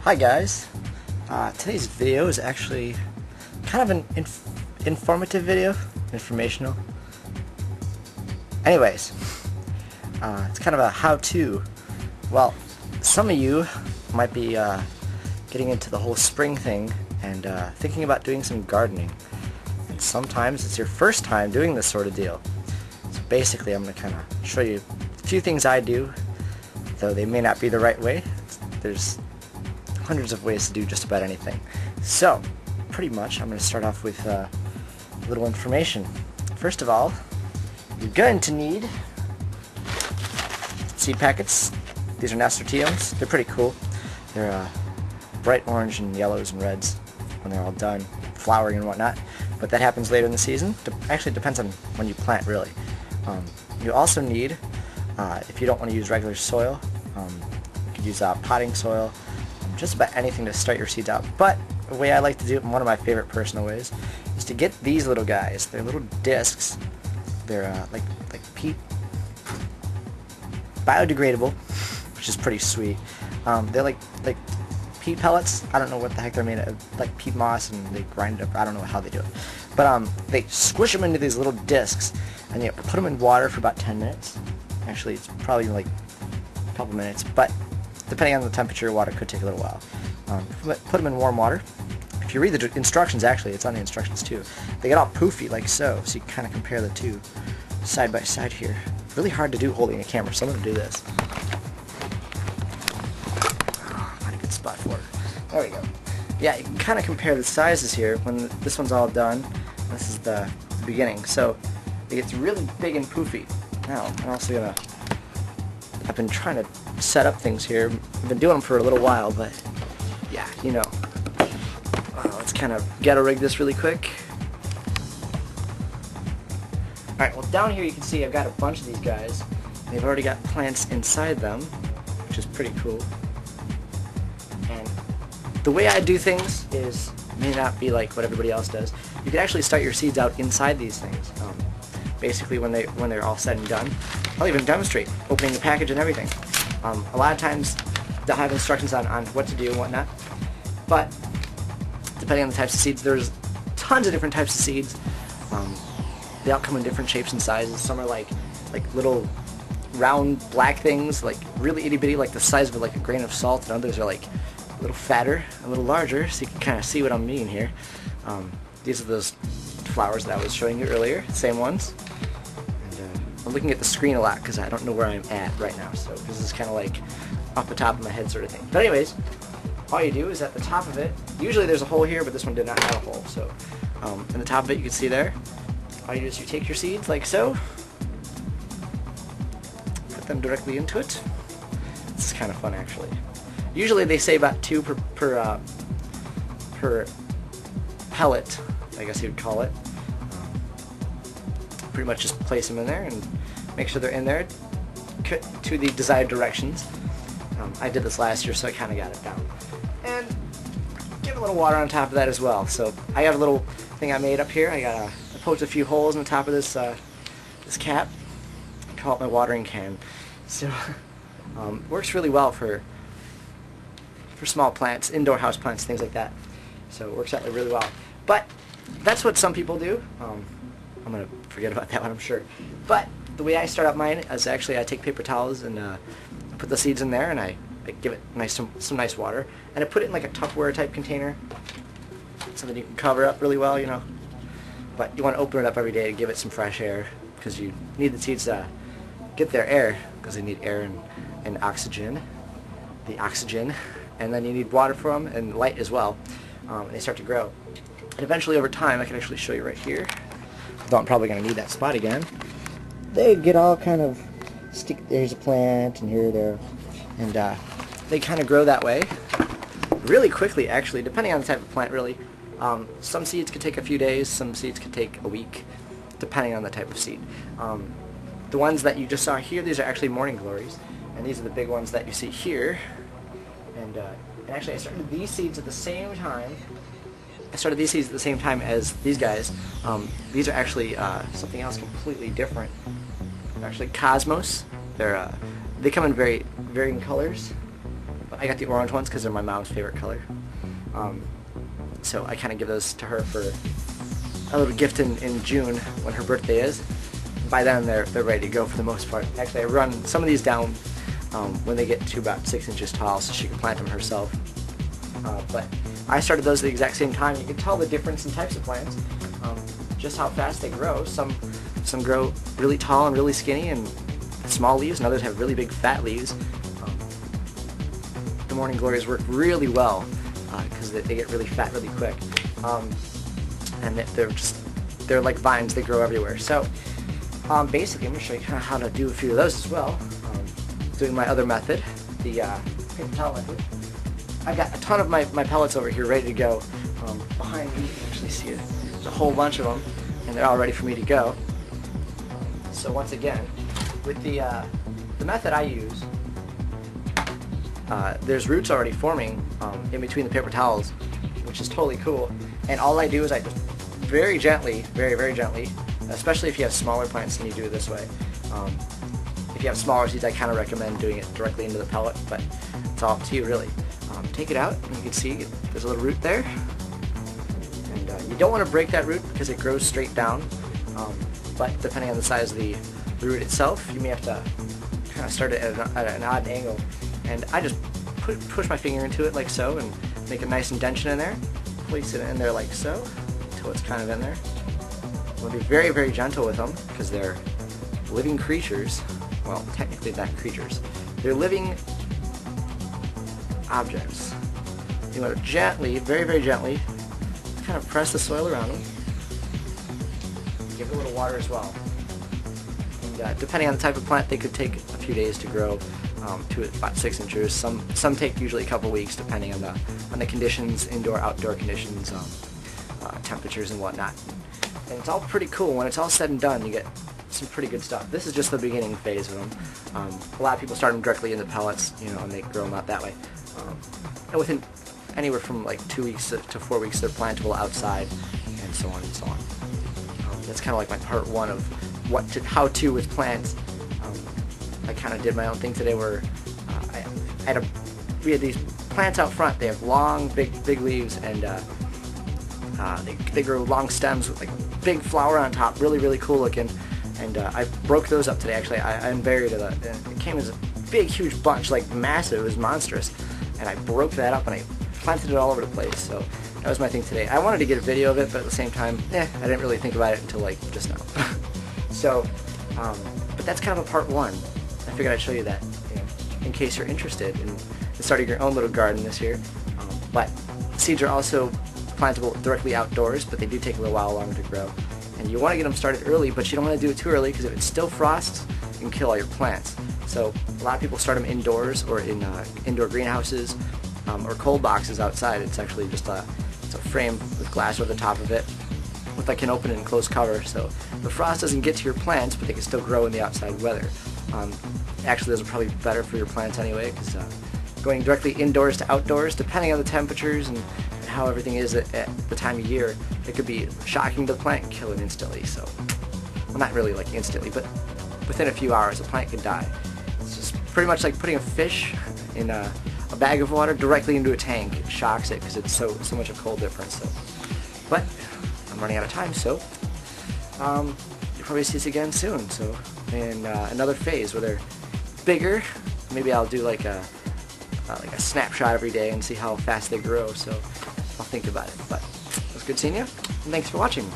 Hi guys, today's video is actually kind of an informative video, informational. Anyways, it's kind of a how-to. Well, some of you might be getting into the whole spring thing and thinking about doing some gardening. And sometimes it's your first time doing this sort of deal. So basically I'm going to kind of show you a few things I do, though they may not be the right way. There's hundreds of ways to do just about anything. So, pretty much, I'm going to start off with a little information. First of all, you're going to need seed packets. These are nasturtiums. They're pretty cool. They're bright orange and yellows and reds when they're all done, flowering and whatnot. But that happens later in the season. Actually, it depends on when you plant, really. You also need, if you don't want to use regular soil, you could use potting soil, just about anything to start your seeds out. But the way I like to do it, and one of my favorite personal ways, is to get these little guys. They're little discs. They're like peat, biodegradable, which is pretty sweet. They're like peat pellets. I don't know what the heck they're made of, like peat moss, and they grind it up. I don't know how they do it, but they squish them into these little discs, and you put them in water for about 10 minutes. Actually, it's probably like a couple minutes, but depending on the temperature, water could take a little while. Put them in warm water. If you read the instructions, actually, it's on the instructions too. They get all poofy like so you can kind of compare the two side by side here. Really hard to do holding a camera, so I'm going to do this. Find a good spot for it. There we go. Yeah, you can kind of compare the sizes here when this one's all done. This is the beginning, so it gets really big and poofy. Now, I'm also going to... I've been trying to set up things here. I've been doing them for a little while, but yeah, you know. Let's kind of ghetto rig this really quick. Alright, well down here you can see I've got a bunch of these guys. They've already got plants inside them, which is pretty cool. And the way I do things may not be like what everybody else does. You can actually start your seeds out inside these things. Basically when they're all said and done. I'll even demonstrate opening the package and everything. A lot of times they'll have instructions on what to do and whatnot, but depending on the types of seeds, there's tons of different types of seeds. They all come in different shapes and sizes. Some are like little round black things, like really itty bitty, like the size of like a grain of salt, and others are like a little fatter, a little larger, so you can kind of see what I'm meaning here. These are those flowers that I was showing you earlier, same ones. I'm looking at the screen a lot because I don't know where I'm at right now, so this is kind of like off the top of my head sort of thing. But anyways, all you do is at the top of it, usually there's a hole here, but this one did not have a hole, so in the top of it you can see there, all you do is you take your seeds like so, put them directly into it. This is kind of fun actually. Usually they say about 2 per pellet, I guess you would call it. Pretty much just place them in there and make sure they're in there to the desired directions. I did this last year, so I kind of got it down. And give a little water on top of that as well. So I have a little thing I made up here. I poked a few holes in the top of this this cap. I call it my watering can. So works really well for small plants, indoor house plants, things like that. So it works out really well. But that's what some people do. I'm going to forget about that one, I'm sure. But the way I start out mine is actually I take paper towels and put the seeds in there, and I give it some nice water. And I put it in like a Tupperware type container, something you can cover up really well, you know. But you want to open it up every day to give it some fresh air, because you need the seeds to get their air, because they need air and oxygen, the oxygen. And then you need water for them, and light as well. And they start to grow. And eventually over time, I can actually show you right here, though I'm probably going to need that spot again, they get all kind of there's a plant and here, there, and they kind of grow that way really quickly actually, depending on the type of plant really. Some seeds could take a few days, some seeds could take a week, depending on the type of seed. The ones that you just saw here, these are actually morning glories, and these are the big ones that you see here. And actually I started these seeds at the same time. I started these seeds at the same time as these guys. These are actually something else completely different. They're actually cosmos. They come in varying colors. But I got the orange ones because they're my mom's favorite color. So I kind of give those to her for a little gift in June when her birthday is. By then they're ready to go for the most part. Actually, I run some of these down when they get to about 6 inches tall so she can plant them herself. But I started those at the exact same time. You can tell the difference in types of plants, just how fast they grow. Some grow really tall and really skinny and small leaves, and others have really big fat leaves. The Morning Glories work really well because they get really fat really quick, and they're like vines. They grow everywhere. So basically, I'm going to show you kind of how to do a few of those as well. Doing my other method, the paper towel method. I've got a ton of my pellets over here ready to go. Behind me, you can actually see it. There's a whole bunch of them, and they're all ready for me to go. So once again, with the method I use, there's roots already forming in between the paper towels, which is totally cool. And all I do is I just very gently, very gently, especially if you have smaller plants and you do it this way. If you have smaller seeds, I kind of recommend doing it directly into the pellet, but it's all up to you really. Take it out, and you can see there's a little root there. And you don't want to break that root because it grows straight down, but depending on the size of the root itself, you may have to kind of start it at an odd angle. And I just push my finger into it like so and make a nice indentation in there. Place it in there like so until it's kind of in there. We'll be very gentle with them because they're living creatures. Well, technically not creatures. They're living objects. You want to gently, very gently, kind of press the soil around them. Give it a little water as well. And depending on the type of plant, they could take a few days to grow to about 6 inches. Some take usually a couple weeks, depending on the conditions, indoor, outdoor conditions, temperatures and whatnot. And it's all pretty cool. When it's all said and done, you get some pretty good stuff. This is just the beginning phase of them. A lot of people start them directly in the pellets, and they grow them out that way. And within anywhere from like 2 weeks to 4 weeks, they're plantable outside, and so on and so on. That's kind of like my part one of how to with plants. I kind of did my own thing today where we had these plants out front. They have long, big leaves, and they grow long stems with like big flower on top, really cool looking. And I broke those up today. Actually, I unburied it. It came as a big, huge bunch, like massive. It was monstrous. And I broke that up and I planted it all over the place. So that was my thing today. I wanted to get a video of it, but at the same time, I didn't really think about it until like just now. So, but that's kind of a part one. I figured I'd show you that, in case you're interested in starting your own little garden this year. But seeds are also plantable directly outdoors, but they do take a little while longer to grow. And you want to get them started early, but you don't want to do it too early because if it still frosts, you can kill all your plants. So a lot of people start them indoors or in indoor greenhouses or cold boxes outside. It's actually just it's a frame with glass over the top of it with like an open and closed cover. So the frost doesn't get to your plants, but they can still grow in the outside weather. Actually, those are probably better for your plants anyway, because going directly indoors to outdoors, depending on the temperatures and how everything is at the time of year, it could be shocking to the plant and kill it instantly. So, well, not really like instantly, but within a few hours, a plant could die. It's just pretty much like putting a fish in a bag of water directly into a tank. It shocks it because it's so much of cold difference. So, but I'm running out of time, so you'll probably see us again soon. So in another phase where they're bigger, maybe I'll do like a snapshot every day and see how fast they grow. So I'll think about it. But it was good seeing you, and thanks for watching.